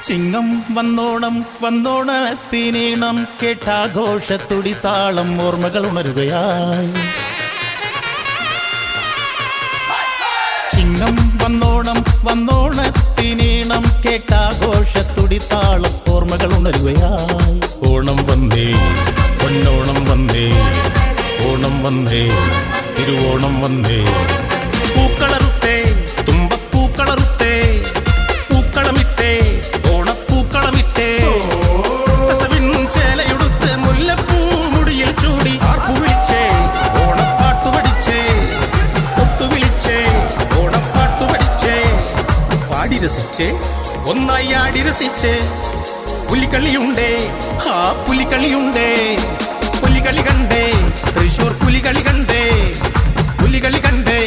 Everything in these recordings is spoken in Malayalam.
ചിങ്ങം വന്നോണം വന്നോണത്തിനീണം കേട്ടാഘോഷത്തുടി താളം ഓർമ്മകൾ ഉണരുകയായി. ചിങ്ങം വന്നോണം വന്നോണത്തിനീണം കേട്ടാഘോഷത്തുടി താളം ഓർമ്മകൾ ഉണരുകയായി. ഓണം വന്നേ പൊന്നോണം വന്നേ, ഓണം വന്നേ തിരുവോണം വന്നേ. പൂക്കളറുത്തേ തുമ്പപ്പൂക്കളറുത്തേ, പൂക്കളമിട്ടേ ഓണപ്പൂക്കളമിട്ടേ, കസവിൻ ചേലയുടുത്ത് മുല്ലപ്പൂ മുടിയിൽ ചൂടി ആർപ്പു വിളിച്ചേ ഓണപ്പാട്ടു പഠിച്ചേ, കൊട്ടു വിളിച്ചേ ഓണപ്പാട്ടു പഠിച്ചേ. പാടി രസിച്ചേ ഒന്നായി ആടി രസിച്ചേ, പുലികളിയുണ്ടേ ആ പുലികളിയുണ്ടേ, പുലികളി കണ്ടേ തൃശൂർ പുലികളി കണ്ടേ, പുലികളി കണ്ടേ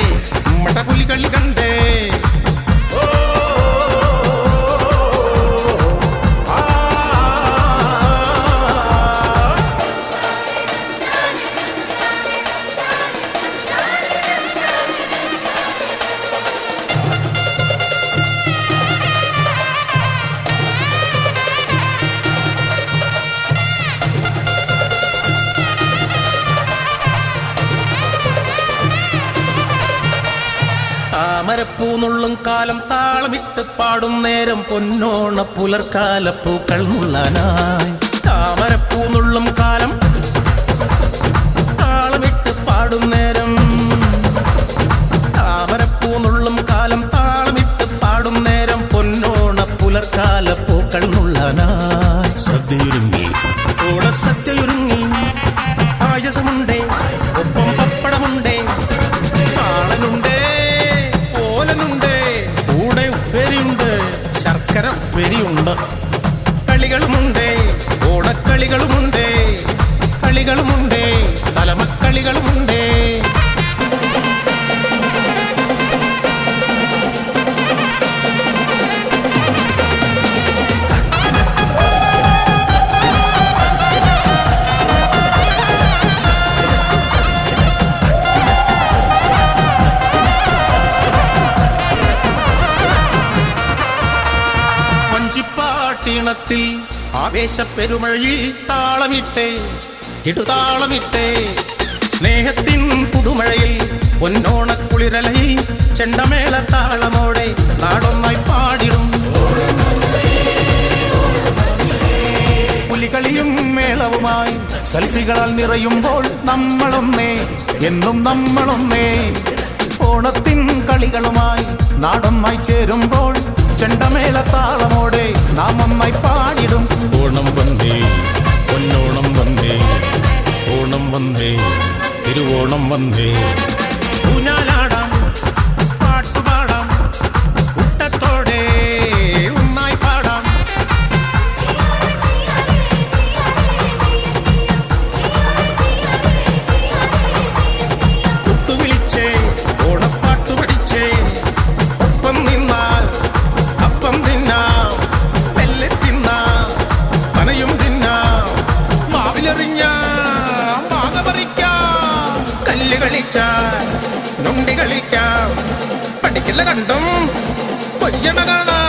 മട്ട പുലികളി കണ്ടേ. താമരപ്പൂന്നുള്ളും കാലം താളമിട്ട് പാടും നേരം പൊന്നോണ പുലർക്കാല പൂക്കൾ നുള്ളാനായി. താമരപ്പൂന്നുള്ളും കാലം താളമിട്ട് പാടും നേരം, താമരപ്പൂന്നുള്ളും കാലം താളമിട്ട് പാടും നേരം പൊന്നോണ പുലർക്കാല പൂക്കൾ നുള്ളാനായി. സദ്യയൊരുങ്ങി ഓണസദ്യയൊരുങ്ങി, പായസമുണ്ടേ ഒപ്പം പപ്പടമുണ്ടേ, കാളനുണ്ടേ ഓലനുണ്ടേ കൂടെ ഉപ്പേരിയുണ്ട് ശർക്കര ഉപ്പേരിയുണ്ട്. കളികളുമുണ്ടേ ഓണക്കളികളുമുണ്ടേ, കളികളുമുണ്ടേ തലമക്കളികളുമുണ്ടേ. ിൽ ആവേശപ്പെരുമഴയിൽ താളമിട്ടേ ഇടുതാളമിട്ടേ, സ്നേഹത്തിൻ പുതുമഴയിൽ പൊന്നോണക്കുളിരലയിൽ ചെണ്ടമേള താളമോടെ നാടൊന്നായി പാടിടും. പുലികളിയും മേളവുമായി സെൽഫികളാൽ നിറയുമ്പോൾ നമ്മളൊന്നേ എന്നും നമ്മളൊന്നേ. ഓണത്തിൻ കളികളുമായി നാടൊന്നായി ചേരുമ്പോൾ ചെണ്ടമേള താളമോടെ നാം ഒന്നായി പാടിടും. ഓണം വന്നേ പൊന്നോണം വന്നേ, ഓണം വന്നേ തിരുവോണം വന്നേ. ഊഞ്ഞാലാടാം പാട്ടുപാടാം കൂട്ടത്തോടെ ഒന്നായി പാടാം. കുട്ടുവിളിച്ചേ ഓണപ്പാട്ടു പഠിച്ചേ, ഒപ്പം നിന്നാൽ അപ്പം തിന്നാം വെല്ലെ തിന്നാം പനയും തിന്നാം, മാവിലെറിഞ്ഞാം മാങ്ങ പറിക്കാം, കല്ല് കളിക്കാം നൊണ്ടി കളിക്കാം, പഠിക്കില്ല കണ്ടും കൊയ്യണ കാണാം.